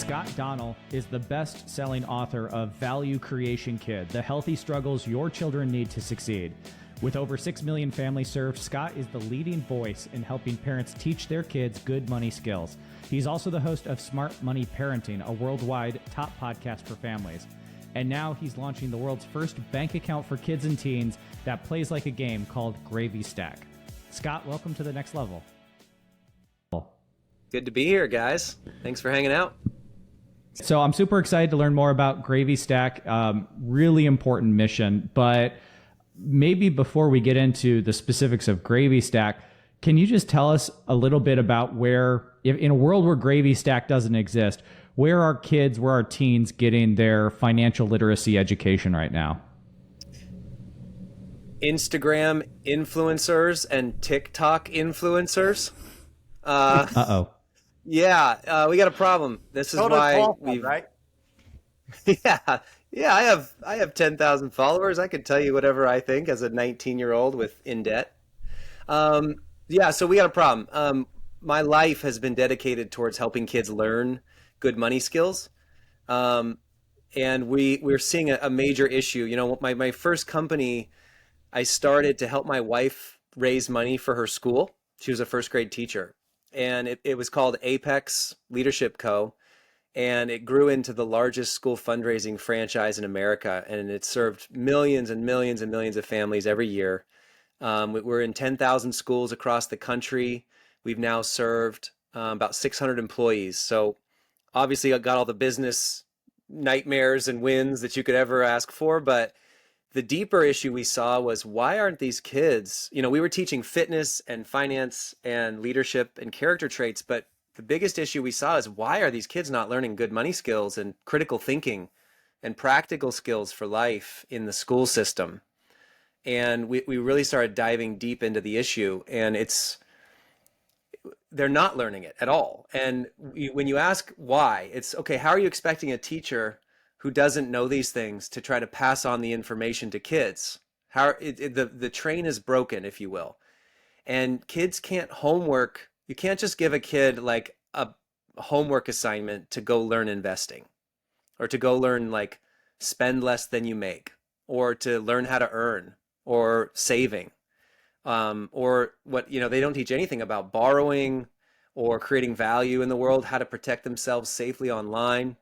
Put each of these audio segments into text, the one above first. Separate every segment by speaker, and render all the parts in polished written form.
Speaker 1: Scott Donnell is the best-selling author of Value Creation Kid, the healthy struggles your children need to succeed. With over 6 million families served, Scott is the leading voice in helping parents teach their kids good money skills. He's also the host of Smart Money Parenting, a worldwide top podcast for families. And now he's launching the world's first bank account for kids and teens that plays like a game called Gravy Stack. Scott, welcome to the next level.
Speaker 2: Good to be here, guys. Thanks for hanging out.
Speaker 1: So I'm super excited to learn more about Gravy Stack. Really important mission. But maybe before we get into the specifics of Gravy Stack, can you just tell us a little bit about where, in a world where Gravy Stack doesn't exist, where are kids, where are teens getting their financial literacy education right now?
Speaker 2: Instagram influencers and TikTok influencers. Yeah, we got a problem. This is why we right? Yeah, I have 10,000 followers. I could tell you whatever I think as a 19-year-old with in debt. Yeah, so we got a problem. My life has been dedicated towards helping kids learn good money skills. And we're seeing a major issue. You know, my first company, I started to help my wife raise money for her school. She was a first grade teacher. And it was called Apex Leadership Co. And it grew into the largest school fundraising franchise in America. And it served millions and millions and millions of families every year. We're in 10,000 schools across the country. We've now served about 600 employees. So obviously I got all the business nightmares and wins that you could ever ask for. But the deeper issue we saw was, why aren't these kids, you know, we were teaching fitness and finance and leadership and character traits, but the biggest issue we saw is, why are these kids not learning good money skills and critical thinking and practical skills for life in the school system? And we really started diving deep into the issue, and they're not learning it at all. And when you ask why, it's okay, how are you expecting a teacher who doesn't know these things to try to pass on the information to kids? The train is broken, if you will. And kids can't homework. You can't just give a kid like a homework assignment to go learn investing, or to go learn like spend less than you make, or to learn how to earn, or saving, or what, you know, they don't teach anything about borrowing or creating value in the world, how to protect themselves safely online.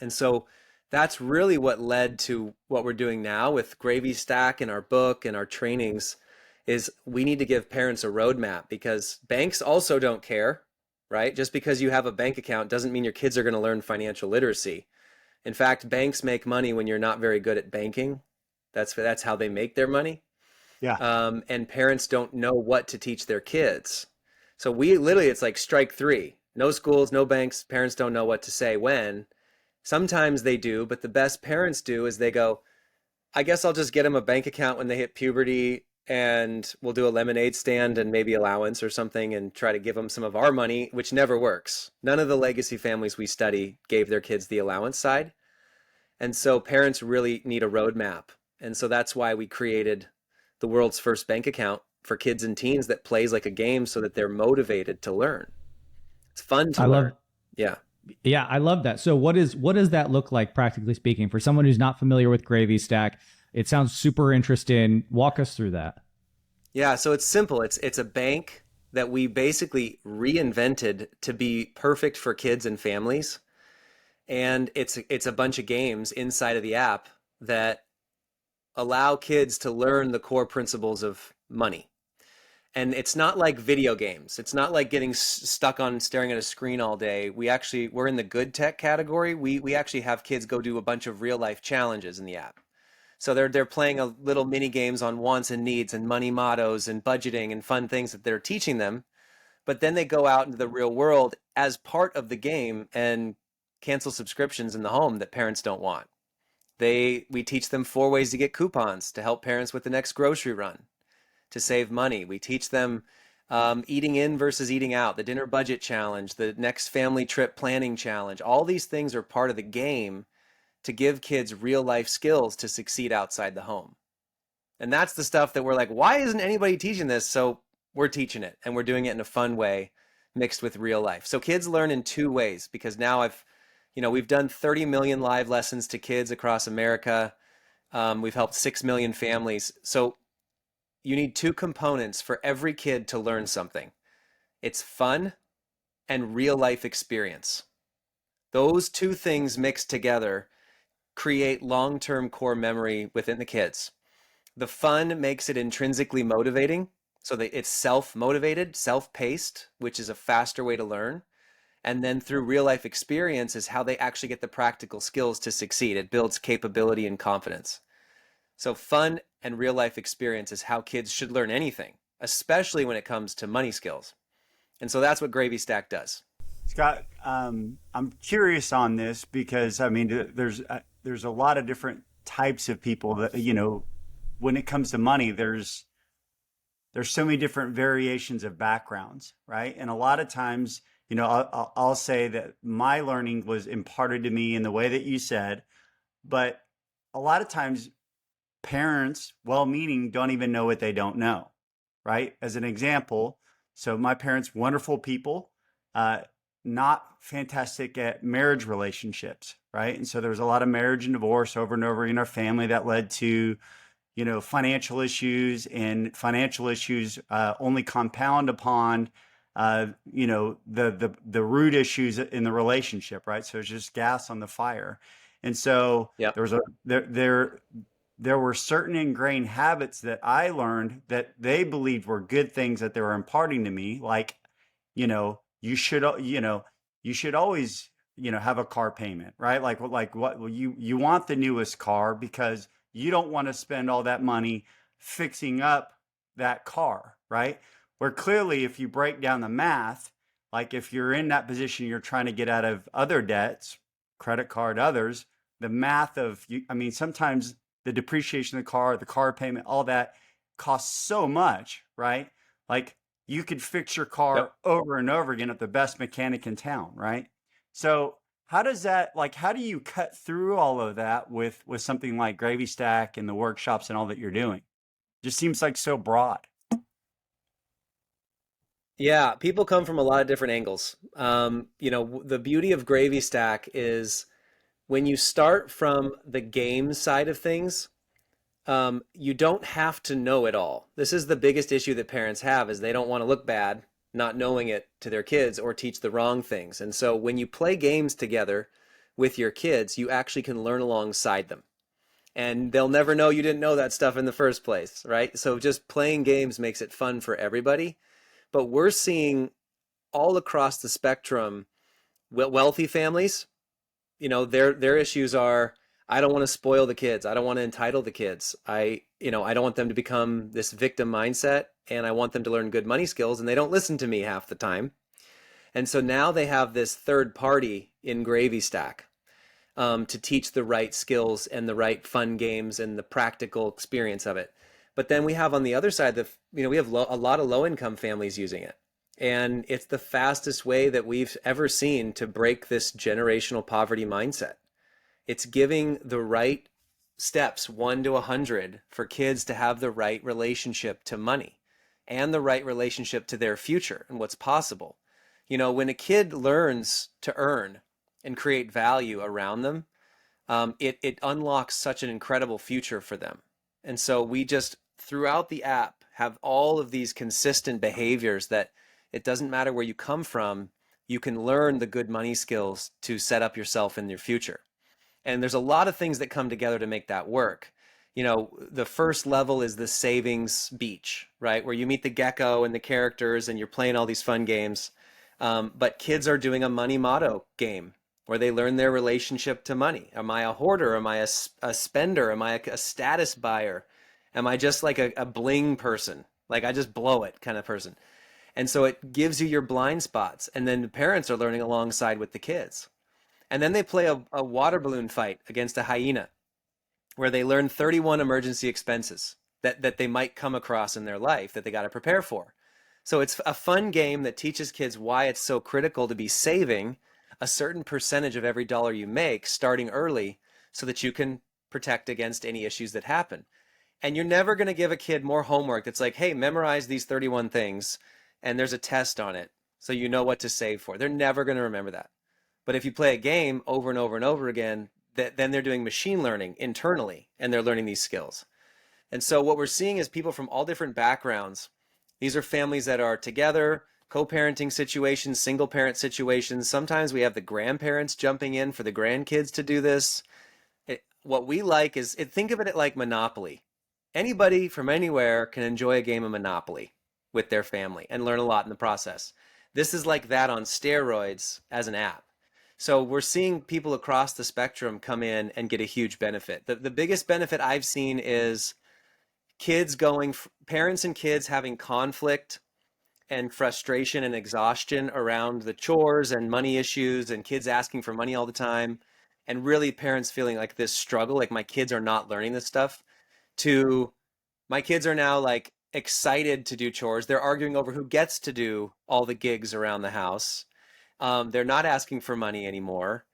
Speaker 2: And so that's really what led to what we're doing now with Gravy Stack and our book and our trainings. Is we need to give parents a roadmap, because banks also don't care, right? Just because you have a bank account doesn't mean your kids are going to learn financial literacy. In fact, banks make money when you're not very good at banking. That's how they make their money.
Speaker 3: Yeah.
Speaker 2: And parents don't know what to teach their kids. So we literally, it's like strike three. No schools, no banks, parents don't know what to say when. Sometimes they do, but the best parents do is they go, I guess I'll just get them a bank account when they hit puberty, and we'll do a lemonade stand and maybe allowance or something, and try to give them some of our money, which never works. None of the legacy families we study gave their kids the allowance side. And so parents really need a roadmap. And so that's why we created the world's first bank account for kids and teens that plays like a game, so that they're motivated to learn. It's fun to learn.
Speaker 1: Yeah, I love that. So what does that look like, practically speaking, for someone who's not familiar with Gravy Stack? It sounds super interesting. Walk us through that.
Speaker 2: Yeah, so it's simple. It's a bank that we basically reinvented to be perfect for kids and families. And it's a bunch of games inside of the app that allow kids to learn the core principles of money. And it's not like video games. It's not like getting stuck on staring at a screen all day. We're in the good tech category. We actually have kids go do a bunch of real life challenges in the app. So they're playing a little mini games on wants and needs and money mottos and budgeting and fun things that they're teaching them. But then they go out into the real world as part of the game and cancel subscriptions in the home that parents don't want. We teach them 4 ways to get coupons to help parents with the next grocery run, to save money. We teach them eating in versus eating out, the dinner budget challenge, the next family trip planning challenge. All these things are part of the game to give kids real life skills to succeed outside the home. And that's the stuff that we're like, why isn't anybody teaching this? So we're teaching it, and we're doing it in a fun way mixed with real life. So kids learn in 2 ways, because now We've done 30 million live lessons to kids across America. We've helped 6 million families. So you need two components for every kid to learn something. It's fun and real life experience. Those two things mixed together create long-term core memory within the kids. The fun makes it intrinsically motivating, so that it's self-motivated, self-paced, which is a faster way to learn. And then through real life experience is how they actually get the practical skills to succeed. It builds capability and confidence. So fun and real life experience is how kids should learn anything, especially when it comes to money skills. And so that's what Gravy Stack does.
Speaker 3: Scott, I'm curious on this because I mean, there's a lot of different types of people that, when it comes to money, there's so many different variations of backgrounds, right? And a lot of times, I'll say that my learning was imparted to me in the way that you said, but a lot of times parents, well-meaning, don't even know what they don't know, right? As an example, so my parents, wonderful people, not fantastic at marriage relationships, right? And so there was a lot of marriage and divorce over and over in our family that led to, financial issues, and financial issues only compound upon, the root issues in the relationship, right? So it's just gas on the fire. And so
Speaker 2: Yep.
Speaker 3: there were certain ingrained habits that I learned that they believed were good things that they were imparting to me, like, you should, you should always, have a car payment, right? Like what, well, you want the newest car because you don't want to spend all that money fixing up that car, right? Where clearly, if you break down the math, like if you're in that position, you're trying to get out of other debts, credit card, others, the math of you, I mean, sometimes the depreciation of the car payment, all that costs so much, right? Like you could fix your car
Speaker 2: Yep.
Speaker 3: over and over again at the best mechanic in town, right? So how does that, like, how do you cut through all of that with something like Gravy Stack and the workshops and all that you're doing? Just seems like so broad.
Speaker 2: Yeah, people come from a lot of different angles. The beauty of Gravy Stack is when you start from the game side of things, you don't have to know it all. This is the biggest issue that parents have is they don't want to look bad not knowing it to their kids or teach the wrong things. And so when you play games together with your kids, you actually can learn alongside them. And they'll never know you didn't know that stuff in the first place, right? So just playing games makes it fun for everybody. But we're seeing all across the spectrum, wealthy families, their issues are, I don't want to spoil the kids. I don't want to entitle the kids. I don't want them to become this victim mindset, and I want them to learn good money skills, and they don't listen to me half the time. And so now they have this third party in Gravy Stack to teach the right skills and the right fun games and the practical experience of it. But then we have on the other side, we have a lot of low income families using it. And it's the fastest way that we've ever seen to break this generational poverty mindset. It's giving the right steps 1 to 100 for kids to have the right relationship to money and the right relationship to their future and what's possible. When a kid learns to earn and create value around them, it unlocks such an incredible future for them. And so we just, throughout the app, have all of these consistent behaviors that it doesn't matter where you come from, you can learn the good money skills to set up yourself in your future. And there's a lot of things that come together to make that work. The first level is the savings beach, right? Where you meet the gecko and the characters and you're playing all these fun games. But kids are doing a money motto game where they learn their relationship to money. Am I a hoarder? Am I a spender? Am I a status buyer? Am I just like a bling person? Like I just blow it kind of person. And so it gives you your blind spots. And then the parents are learning alongside with the kids. And then they play a water balloon fight against a hyena where they learn 31 emergency expenses that they might come across in their life that they got to prepare for. So it's a fun game that teaches kids why it's so critical to be saving a certain percentage of every dollar you make starting early so that you can protect against any issues that happen. And you're never going to give a kid more homework that's like, hey, memorize these 31 things and there's a test on it so you know what to save for. They're never going to remember that. But if you play a game over and over and over again, then they're doing machine learning internally and they're learning these skills. And so what we're seeing is people from all different backgrounds. These are families that are together, co-parenting situations, single parent situations. Sometimes we have the grandparents jumping in for the grandkids to do this. What we like is, think of it like Monopoly. Anybody from anywhere can enjoy a game of Monopoly with their family and learn a lot in the process. This is like that on steroids as an app. So we're seeing people across the spectrum come in and get a huge benefit. The biggest benefit I've seen is parents and kids having conflict and frustration and exhaustion around the chores and money issues and kids asking for money all the time. And really parents feeling like this struggle, like my kids are not learning this stuff, to my kids are now like excited to do chores. They're arguing over who gets to do all the gigs around the house. They're not asking for money anymore.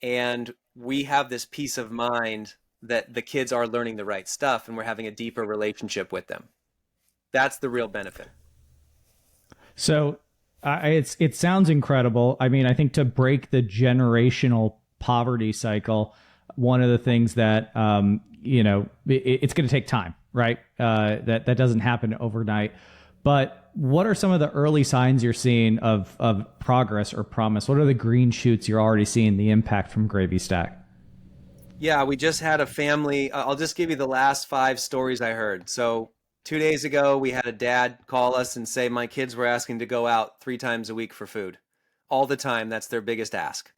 Speaker 2: And we have this peace of mind that the kids are learning the right stuff and we're having a deeper relationship with them. That's the real benefit.
Speaker 1: So it sounds incredible. I mean, I think to break the generational poverty cycle, one of the things that, it's going to take time, right? That doesn't happen overnight. But what are some of the early signs you're seeing of progress or promise? What are the green shoots you're already seeing the impact from Gravy Stack?
Speaker 2: Yeah, we just had a family. I'll just give you the last 5 stories I heard. So 2 days ago, we had a dad call us and say, my kids were asking to go out 3 times a week for food. All the time. That's their biggest ask.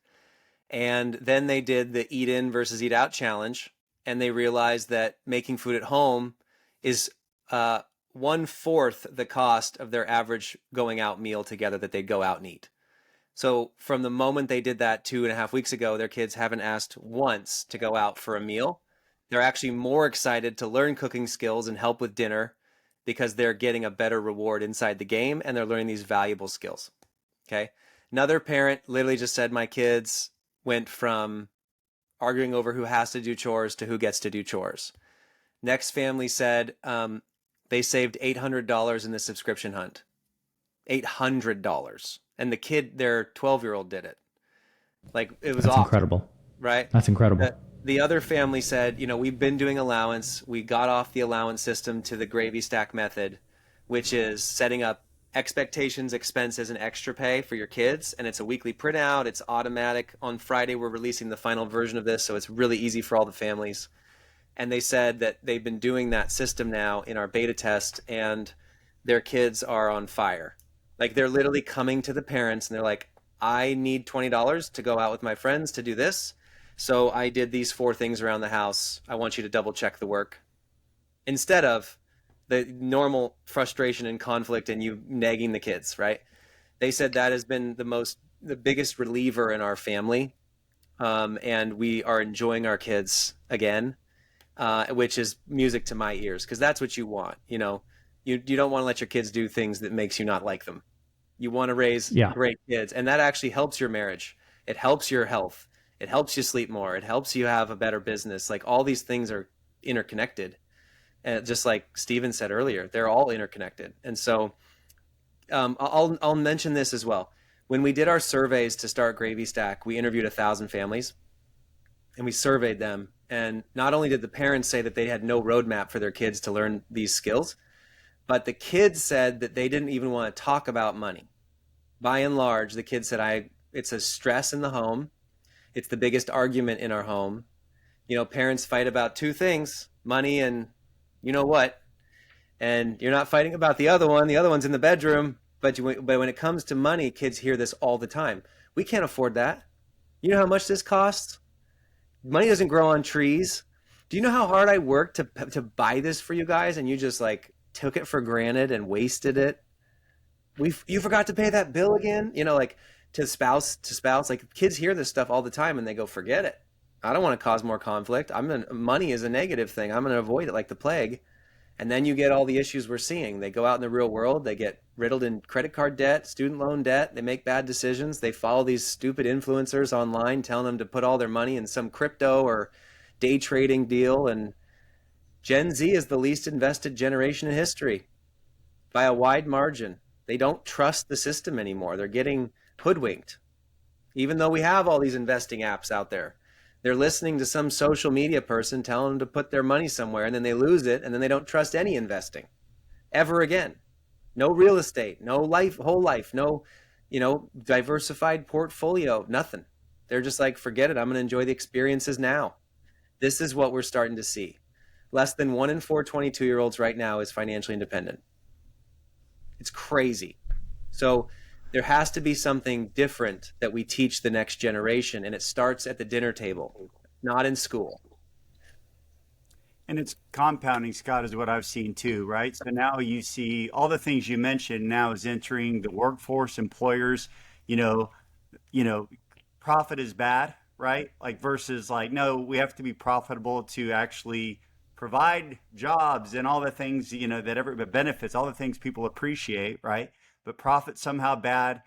Speaker 2: And then they did the eat in versus eat out challenge. And they realized that making food at home is 1/4 the cost of their average going out meal together that they'd go out and eat. So from the moment they did that 2.5 weeks ago, their kids haven't asked once to go out for a meal. They're actually more excited to learn cooking skills and help with dinner because they're getting a better reward inside the game and they're learning these valuable skills. Okay. Another parent literally just said, my kids went from arguing over who has to do chores to who gets to do chores. Next family said they saved $800 in the subscription hunt. $800. And the kid, their 12-year-old did it. Like, it was
Speaker 1: That's
Speaker 2: awesome,
Speaker 1: incredible.
Speaker 2: right?
Speaker 1: That's incredible.
Speaker 2: The other family said, we've been doing allowance. We got off the allowance system to the Gravy Stack method, which is setting up expectations, expenses, and extra pay for your kids. And it's a weekly printout. It's automatic. On Friday, we're releasing the final version of this, so it's really easy for all the families. And they said that they've been doing that system now in our beta test, and their kids are on fire. Like, they're literally coming to the parents and they're like, I need $20 to go out with my friends to do this. So I did these 4 things around the house. I want you to double check the work. Instead of the normal frustration and conflict and you nagging the kids, right? They said that has been the biggest reliever in our family. And we are enjoying our kids again, which is music to my ears, because that's what you want. You don't want to let your kids do things that makes you not like them. You want to raise great kids, and that actually helps your marriage. It helps your health. It helps you sleep more. It helps you have a better business. Like, all these things are interconnected. And just like Steven said earlier, they're all interconnected. And so I'll mention this as well. When we did our surveys to start Gravy Stack, we interviewed 1,000 families and we surveyed them. And not only did the parents say that they had no roadmap for their kids to learn these skills, but the kids said that they didn't even want to talk about money. By and large, the kids said, it's a stress in the home. It's the biggest argument in our home. Parents fight about 2 things, money and you know what, and you're not fighting about the other one. The other one's in the bedroom. But when it comes to money, kids hear this all the time. We can't afford that. You know how much this costs? Money doesn't grow on trees. Do you know how hard I worked to buy this for you guys? And you just like took it for granted and wasted it. You forgot to pay that bill again. Like to spouse, like kids hear this stuff all the time and they go, forget it. I don't want to cause more conflict. Money is a negative thing. I'm going to avoid it like the plague. And then you get all the issues we're seeing. They go out in the real world. They get riddled in credit card debt, student loan debt. They make bad decisions. They follow these stupid influencers online telling them to put all their money in some crypto or day trading deal. And Gen Z is the least invested generation in history by a wide margin. They don't trust the system anymore. They're getting hoodwinked. even though we have all these investing apps out there. They're listening to some social media person telling them to put their money somewhere, and then they lose it, and then they don't trust any investing ever again. No real estate, no life, whole life, no, diversified portfolio, nothing. They're just like, forget it. I'm going to enjoy the experiences now. This is what we're starting to see. Less than 1 in 4 22-year-olds right now is financially independent. It's crazy. So there has to be something different that we teach the next generation, and it starts at the dinner table, not in school.
Speaker 3: And it's compounding, Scott, is what I've seen too, right? So now you see all the things you mentioned now is entering the workforce, employers, you know, profit is bad, right? Like versus like, no, we have to be profitable to actually provide jobs and all the things, that benefits, all the things people appreciate, right? But profit somehow bad.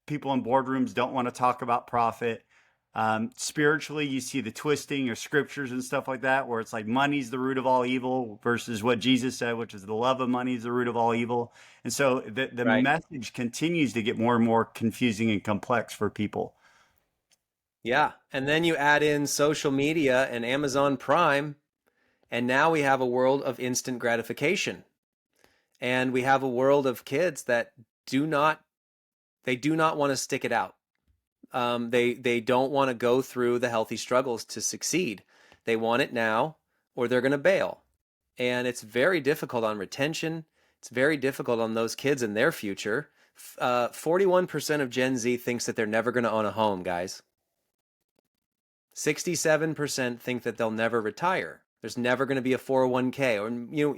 Speaker 3: People in boardrooms don't want to talk about profit. Spiritually, you see the twisting of scriptures and stuff like that, where it's like money's the root of all evil versus what Jesus said, which is the love of money is the root of all evil. And so the
Speaker 2: Right.
Speaker 3: message continues to get more and more confusing and complex for people.
Speaker 2: Yeah. And then you add in social media and Amazon Prime, and now we have a world of instant gratification. And we have a world of kids that do not want to stick it out. They don't want to go through the healthy struggles to succeed. They want it now, or they're going to bail. And it's very difficult on retention. It's very difficult on those kids and their future. 41% of Gen Z thinks that they're never going to own a home, guys. 67% think that they'll never retire. There's never going to be a 401k, or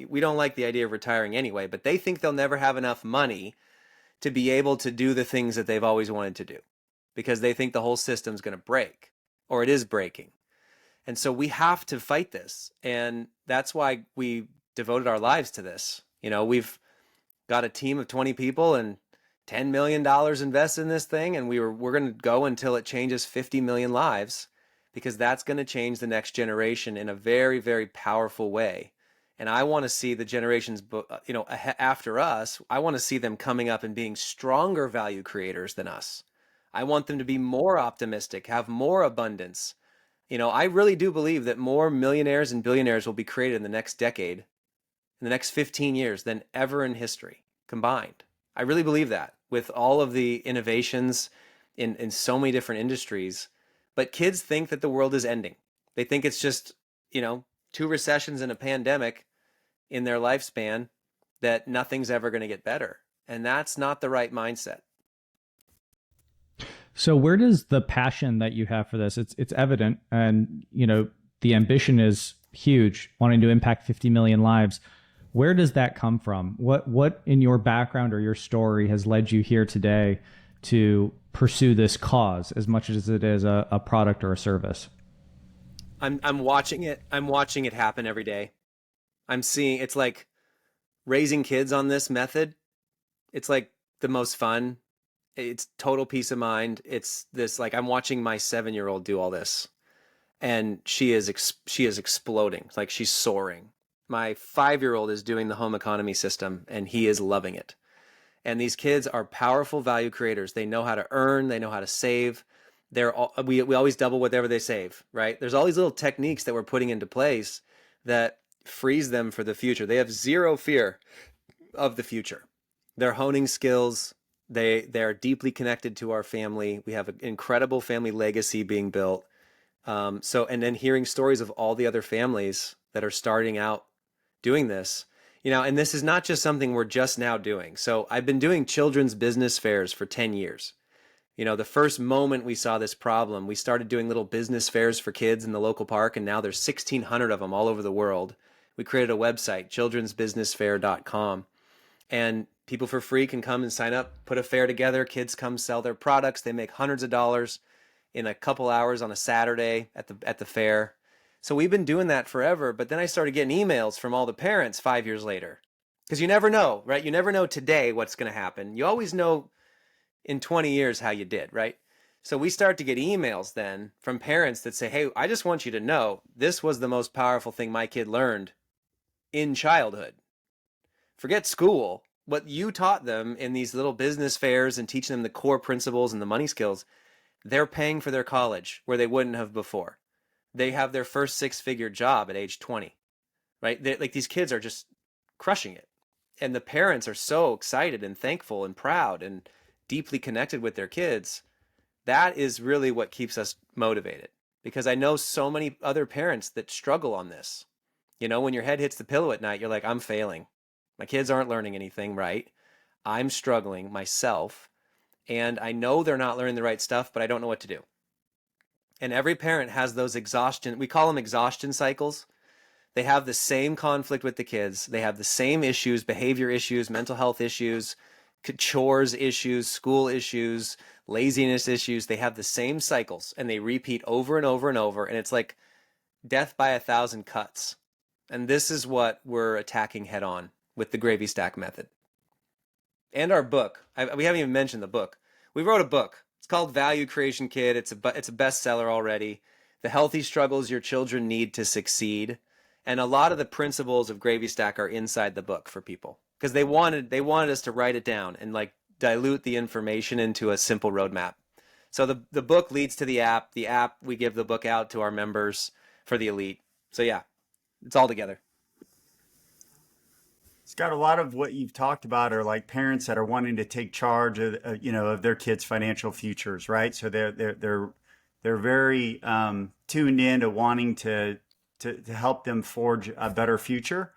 Speaker 2: we don't like the idea of retiring anyway, but they think they'll never have enough money to be able to do the things that they've always wanted to do, because they think the whole system's going to break, or it is breaking. And so we have to fight this. And that's why we devoted our lives to this. We've got a team of 20 people and $10 million invested in this thing. And we're going to go until it changes 50 million lives, because that's going to change the next generation in a very, very powerful way. And I want to see the generations, after us, I want to see them coming up and being stronger value creators than us. I want them to be more optimistic, have more abundance. I really do believe that more millionaires and billionaires will be created in the next decade, in the next 15 years, than ever in history combined. I really believe that, with all of the innovations in so many different industries. But kids think that the world is ending. They think it's just, 2 recessions and a pandemic in their lifespan, that nothing's ever going to get better. And that's not the right mindset.
Speaker 1: So where does the passion that you have for this, it's evident, and the ambition is huge, wanting to impact 50 million lives. Where does that come from? What in your background or your story has led you here today to pursue this cause as much as it is a product or a service?
Speaker 2: I'm watching it. I'm watching it happen every day. I'm seeing, it's like raising kids on this method. It's like the most fun. It's total peace of mind. It's this, like, I'm watching my 7-year-old do all this, and she is exploding. Like, she's soaring. My 5-year-old is doing the home economy system, and he is loving it. And these kids are powerful value creators. They know how to earn. They know how to save. We always double whatever they save, right? There's all these little techniques that we're putting into place that frees them for the future. They have zero fear of the future. They're honing skills. They're deeply connected to our family. We have an incredible family legacy being built. And then hearing stories of all the other families that are starting out doing this, and this is not just something we're just now doing. So I've been doing children's business fairs for 10 years. The first moment we saw this problem, we started doing little business fairs for kids in the local park, and now there's 1,600 of them all over the world. We created a website, childrensbusinessfair.com, and people for free can come and sign up, put a fair together. Kids come sell their products. They make hundreds of dollars in a couple hours on a Saturday at the fair. So we've been doing that forever. But then I started getting emails from all the parents 5 years later, because you never know, right? You never know today what's going to happen. You always know in 20 years how you did, right? So we start to get emails then from parents that say, hey, I just want you to know this was the most powerful thing my kid learned in childhood. Forget school. What you taught them in these little business fairs and teaching them the core principles and the money skills, They're paying for their college where they wouldn't have before. They have their first six-figure job at age 20, right? Like these kids are just crushing it. And the parents are so excited and thankful and proud and deeply connected with their kids. That is really what keeps us motivated, because I know so many other parents that struggle on this. You know, when your head hits the pillow at night, you're like, I'm failing. My kids aren't learning anything right. I'm struggling myself. And I know they're not learning the right stuff, but I don't know what to do. And every parent has those exhaustion, we call them exhaustion cycles. They have the same conflict with the kids. They have the same issues, behavior issues, mental health issues, chores issues, school issues, laziness issues. They have the same cycles and they repeat over and over and over. And it's like death by 1,000 cuts. And this is what we're attacking head on with the gravy stack method. And our book. We haven't even mentioned the book. We wrote a book. It's called Value Creation Kid. It's a bestseller already. The healthy struggles your children need to succeed. And a lot of the principles of Gravy Stack are inside the book for people, because they wanted us to write it down and like dilute the information into a simple roadmap. So the book leads to the app. The app, we give the book out to our members for the elite. So yeah, it's all together.
Speaker 3: It's got a lot of what you've talked about are like parents that are wanting to take charge of, of their kids' financial futures, right? So they're very tuned in to wanting to help them forge a better future.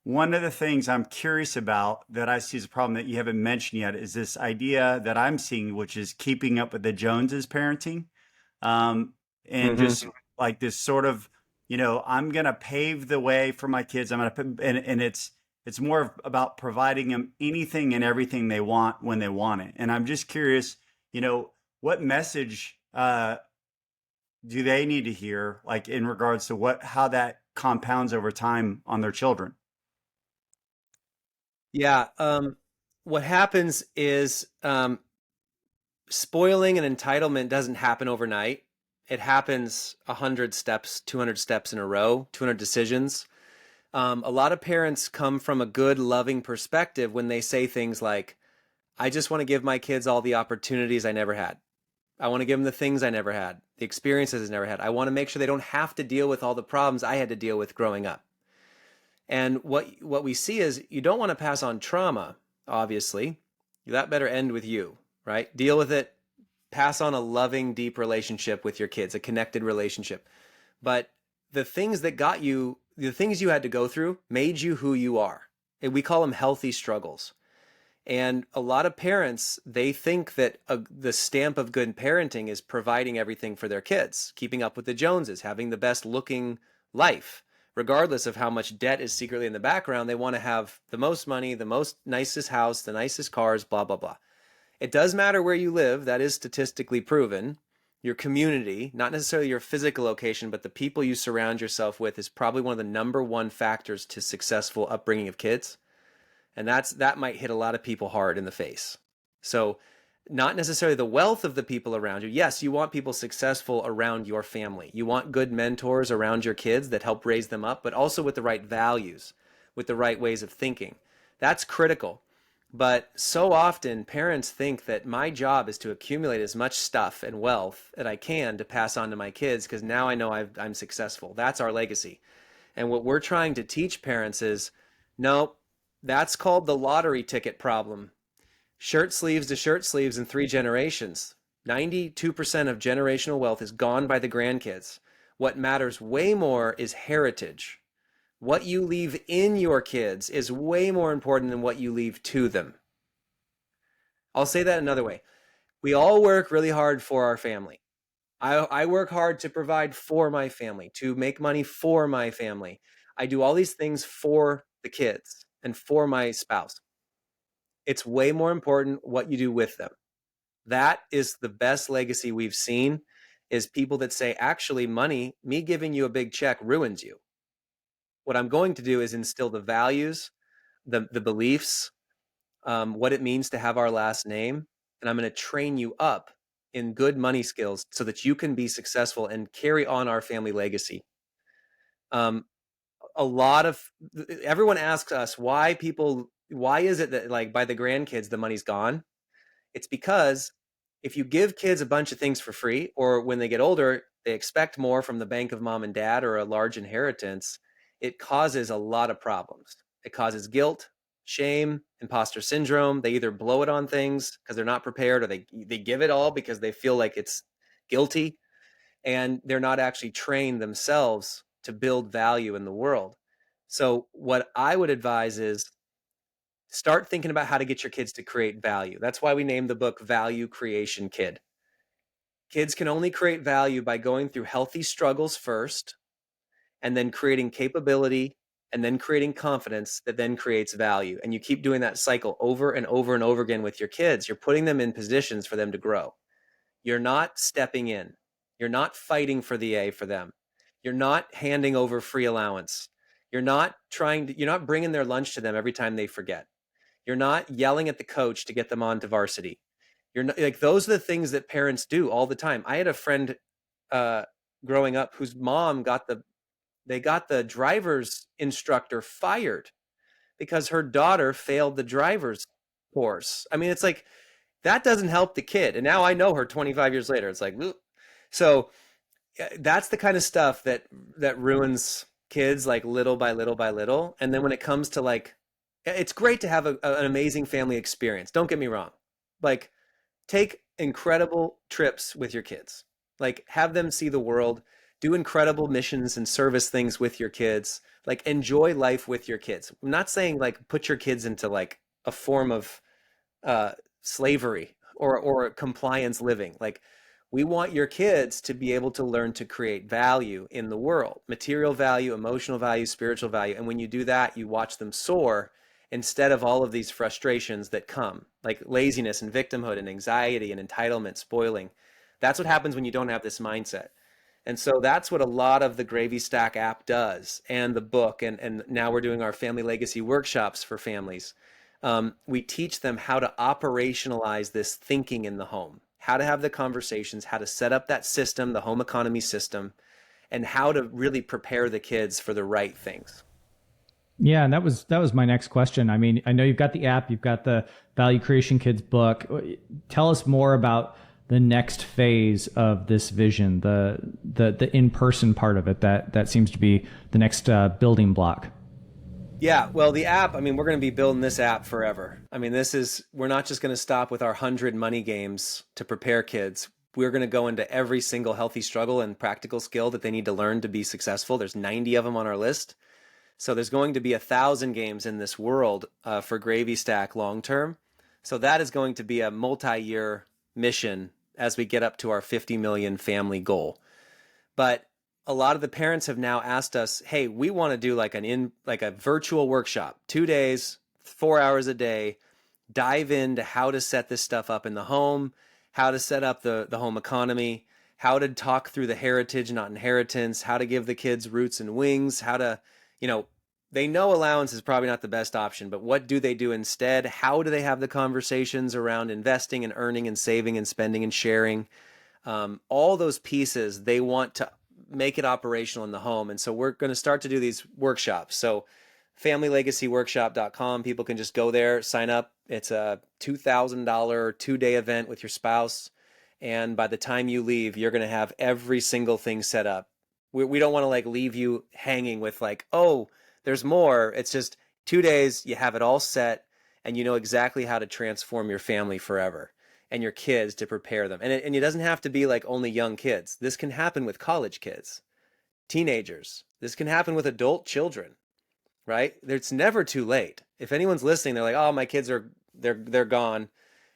Speaker 3: One of the things I'm curious about that I see as a problem that you haven't mentioned yet is this idea that I'm seeing, which is keeping up with the Joneses parenting. And just like this sort of, I'm going to pave the way for my kids. I'm going to, and it's more about providing them anything and everything they want when they want it. And I'm just curious, what message do they need to hear, like in regards to how that compounds over time on their children?
Speaker 2: Yeah. What happens is spoiling and entitlement doesn't happen overnight. It happens 100 steps, 200 steps in a row, 200 decisions. A lot of parents come from a good, loving perspective when they say things like, I just want to give my kids all the opportunities I never had. I want to give them the things I never had, the experiences I never had. I want to make sure they don't have to deal with all the problems I had to deal with growing up. And what we see is you don't want to pass on trauma, obviously. That better end with you, right? Deal with it. Pass on a loving, deep relationship with your kids, a connected relationship. But the things that got you, the things you had to go through made you who you are. And we call them healthy struggles. And a lot of parents, they think that the stamp of good parenting is providing everything for their kids, keeping up with the Joneses, having the best looking life. Regardless of how much debt is secretly in the background, they want to have the most money, the most nicest house, the nicest cars, blah, blah, blah. It does matter where you live. That is statistically proven. Your community, not necessarily your physical location, but the people you surround yourself with is probably one of the number one factors to successful upbringing of kids. And that might hit a lot of people hard in the face. So not necessarily the wealth of the people around you. Yes, you want people successful around your family. You want good mentors around your kids that help raise them up, but also with the right values, with the right ways of thinking. That's critical. But so often parents think that my job is to accumulate as much stuff and wealth that I can to pass on to my kids because now I know I'm successful. That's our legacy. And what we're trying to teach parents is, no, that's called the lottery ticket problem. Shirt sleeves to shirt sleeves in 3 generations. 92% of generational wealth is gone by the grandkids. What matters way more is heritage. What you leave in your kids is way more important than what you leave to them. I'll say that another way. We all work really hard for our family. I work hard to provide for my family, to make money for my family. I do all these things for the kids and for my spouse. It's way more important what you do with them. That is the best legacy we've seen, is people that say, actually, money, me giving you a big check ruins you. What I'm going to do is instill the values, the beliefs, what it means to have our last name. And I'm going to train you up in good money skills so that you can be successful and carry on our family legacy. Everyone asks us why is it that like by the grandkids, the money's gone? It's because if you give kids a bunch of things for free, or when they get older, they expect more from the bank of mom and dad or a large inheritance, it causes a lot of problems. It causes guilt, shame, imposter syndrome. They either blow it on things because they're not prepared, or they give it all because they feel like it's guilty, and they're not actually trained themselves to build value in the world. So what I would advise is start thinking about how to get your kids to create value. That's why we named the book Value Creation Kid. Kids can only create value by going through healthy struggles first, and then creating capability, and then creating confidence that then creates value. And you keep doing that cycle over and over and over again with your kids. You're putting them in positions for them to grow. You're not stepping in. You're not fighting for the A for them. You're not handing over free allowance. You're not bringing their lunch to them every time they forget. You're not yelling at the coach to get them onto varsity. You're not, like, those are the things that parents do all the time. I had a friend growing up whose mom got the driver's instructor fired because her daughter failed the driver's course. I mean, it's like, that doesn't help the kid. And now I know her 25 years later. It's like, ugh. So that's the kind of stuff that ruins kids, like little by little by little. And then when it comes to, like, it's great to have an amazing family experience. Don't get me wrong. Like, take incredible trips with your kids. Like, have them see the world, do incredible missions and service things with your kids. Like, enjoy life with your kids. I'm not saying like put your kids into like a form of slavery or compliance living. Like, we want your kids to be able to learn to create value in the world, material value, emotional value, spiritual value. And when you do that, you watch them soar instead of all of these frustrations that come, like laziness and victimhood and anxiety and entitlement, spoiling. That's what happens when you don't have this mindset. And so that's what a lot of the Gravy Stack app does, and the book. And now we're doing our family legacy workshops for families. We teach them how to operationalize this thinking in the home, how to have the conversations, how to set up that system, the home economy system, and how to really prepare the kids for the right things.
Speaker 1: Yeah, and that was my next question. I mean, I know you've got the app, you've got the Value Creation Kids book. Tell us more about the next phase of this vision, the in-person part of it that seems to be the next building block.
Speaker 2: Yeah, well, the app, I mean, we're going to be building this app forever. I mean, we're not just going to stop with our 100 money games to prepare kids. We're going to go into every single healthy struggle and practical skill that they need to learn to be successful. There's 90 of them on our list. So there's going to be 1,000 games in this world for Gravy Stack long term. So that is going to be a multi-year mission as we get up to our 50 million family goal. But a lot of the parents have now asked us, hey, we want to do like a virtual workshop, 2 days, 4 hours a day, dive into how to set this stuff up in the home, how to set up the home economy, how to talk through the heritage, not inheritance, how to give the kids roots and wings, how to, they know allowance is probably not the best option, but what do they do instead? How do they have the conversations around investing and earning and saving and spending and sharing? All those pieces, they want to make it operational in the home. And so we're going to start to do these workshops. So familylegacyworkshop.com, people can just go there, sign up. It's a $2,000 2-day event with your spouse. And by the time you leave, you're going to have every single thing set up. We don't want to like leave you hanging with like, oh, there's more. It's just 2 days, you have it all set, and you know exactly how to transform your family forever and your kids to prepare them. And it doesn't have to be like only young kids. This can happen with college kids, teenagers. This can happen with adult children, right? It's never too late. If anyone's listening, they're like, oh, my kids they're gone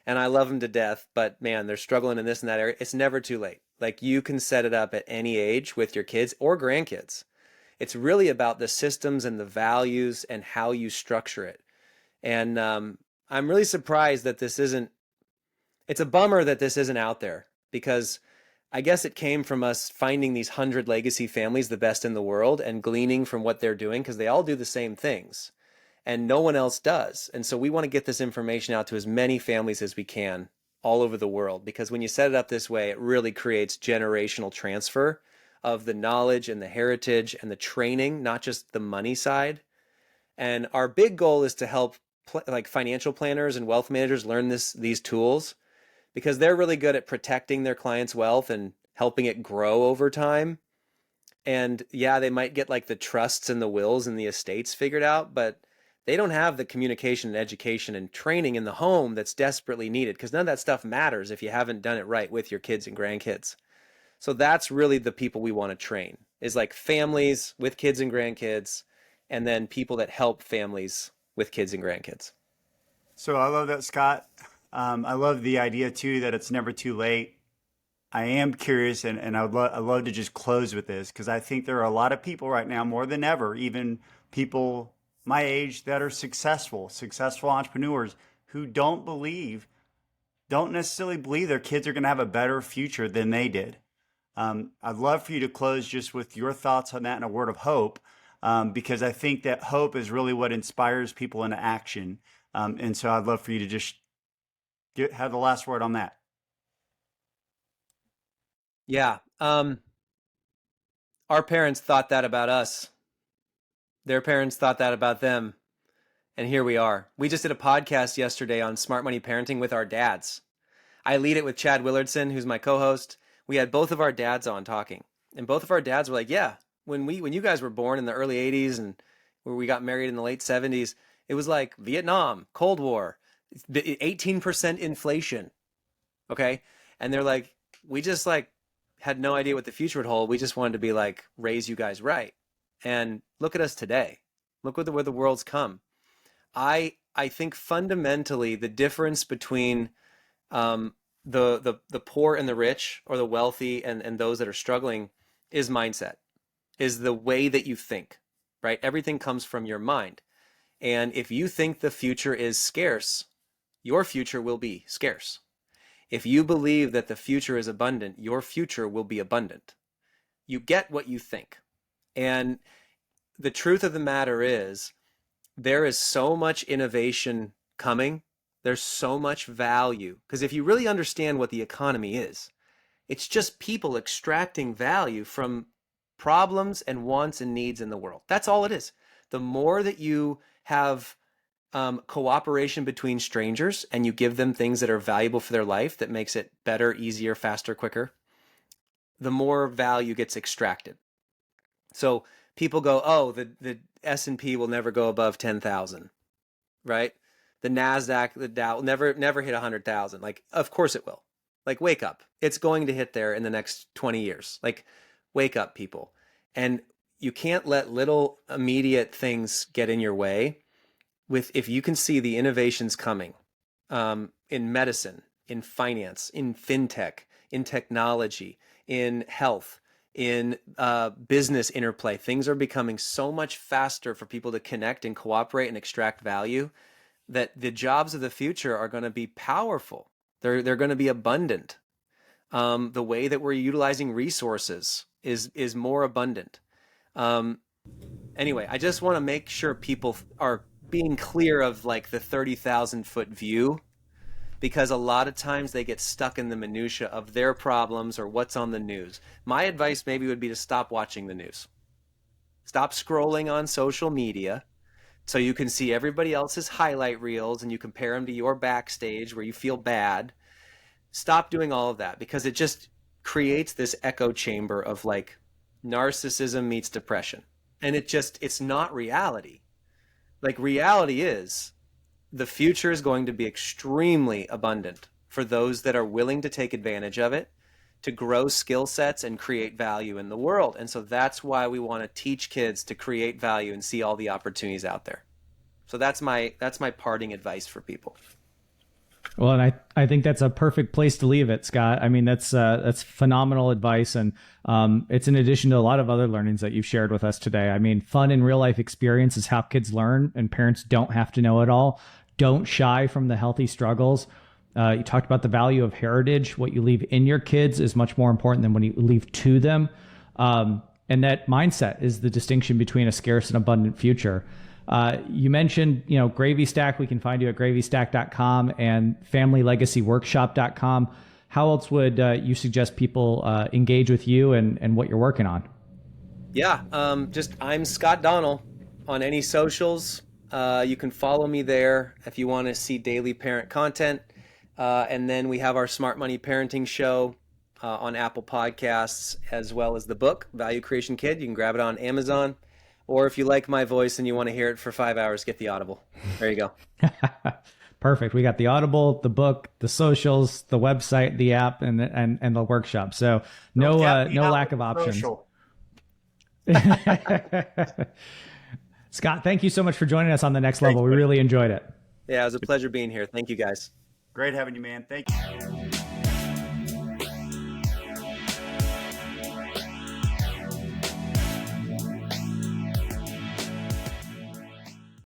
Speaker 2: and I love them to death, but man, they're struggling in this and that area. It's never too late. Like, you can set it up at any age with your kids or grandkids. It's really about the systems and the values and how you structure it. And I'm really surprised that it's a bummer that this isn't out there, because I guess it came from us finding these 100 legacy families, the best in the world, and gleaning from what they're doing, because they all do the same things and no one else does. And so we want to get this information out to as many families as we can all over the world, because when you set it up this way, it really creates generational transfer of the knowledge and the heritage and the training, not just the money side. And our big goal is to help like financial planners and wealth managers learn these tools, because they're really good at protecting their clients' wealth and helping it grow over time. And yeah, they might get like the trusts and the wills and the estates figured out, but they don't have the communication and education and training in the home that's desperately needed, because none of that stuff matters if you haven't done it right with your kids and grandkids. So that's really the people we want to train, is like families with kids and grandkids, and then people that help families with kids and grandkids.
Speaker 3: So I love that, Scott. I love the idea too that it's never too late. I am curious, and I'd love to just close with this, because I think there are a lot of people right now, more than ever, even people my age that are successful entrepreneurs who don't necessarily believe their kids are going to have a better future than they did. I'd love for you to close just with your thoughts on that and a word of hope, because I think that hope is really what inspires people into action. And so I'd love for you to just have the last word on that.
Speaker 2: Yeah. Our parents thought that about us. Their parents thought that about them. And here we are. We just did a podcast yesterday on smart money parenting with our dads. I lead it with Chad Willardson, who's my co-host. We had both of our dads on talking. And both of our dads were like, yeah, when you guys were born in the early 80s and where we got married in the late 70s, it was like Vietnam, Cold War, 18% inflation. Okay? And they're like, we just like had no idea what the future would hold. We just wanted to be like, raise you guys right. And look at us today. Look where the world's come. I think fundamentally the difference between the poor and the rich, or the wealthy and those that are struggling, is mindset, is the way that you think, right? Everything comes from your mind. And if you think the future is scarce, your future will be scarce. If you believe that the future is abundant, your future will be abundant. You get what you think. And the truth of the matter is, there is so much innovation coming. There's so much value. Because if you really understand what the economy is, it's just people extracting value from problems and wants and needs in the world. That's all it is. The more that you have cooperation between strangers and you give them things that are valuable for their life, that makes it better, easier, faster, quicker, the more value gets extracted. So people go, oh, the S&P will never go above 10,000, right? The NASDAQ, the Dow will never hit 100,000. Like, of course it will. Like, wake up. It's going to hit there in the next 20 years. Like, wake up, people. And you can't let little immediate things get in your way. If you can see the innovations coming in medicine, in finance, in fintech, in technology, in health, in business interplay, things are becoming so much faster for people to connect and cooperate and extract value, that the jobs of the future are going to be powerful. They're going to be abundant. The way that we're utilizing resources is more abundant. Anyway, I just want to make sure people are being clear of like the 30,000 foot view, because a lot of times they get stuck in the minutia of their problems or what's on the news. My advice maybe would be to stop watching the news. Stop scrolling on social media so you can see everybody else's highlight reels and you compare them to your backstage where you feel bad. Stop doing all of that, because it just creates this echo chamber of like narcissism meets depression. And it's not reality. Like, reality is the future is going to be extremely abundant for those that are willing to take advantage of it, to grow skill sets and create value in the world. And so that's why we want to teach kids to create value and see all the opportunities out there. So that's my parting advice for people.
Speaker 1: Well, and I think that's a perfect place to leave it, Scott. I mean, that's phenomenal advice. And it's in addition to a lot of other learnings that you've shared with us today. I mean, fun and real life experience is how kids learn, and parents don't have to know it all. Don't shy from the healthy struggles. You talked about the value of heritage. What you leave in your kids is much more important than what you leave to them. And that mindset is the distinction between a scarce and abundant future. You mentioned, Gravy Stack. We can find you at gravystack.com and familylegacyworkshop.com. How else would you suggest people engage with you and what you're working on?
Speaker 2: Yeah, I'm Scott Donnell on any socials. You can follow me there if you want to see daily parent content. And then we have our Smart Money Parenting Show on Apple Podcasts, as well as the book, Value Creation Kid. You can grab it on Amazon. Or if you like my voice and you want to hear it for 5 hours, get the Audible. There you go.
Speaker 1: Perfect. We got the Audible, the book, the socials, the website, the app, and the workshop. So no lack of options. Scott, thank you so much for joining us on The Next Level. We really enjoyed it.
Speaker 2: Yeah, it was a pleasure being here. Thank you, guys.
Speaker 3: Great having you, man. Thank you.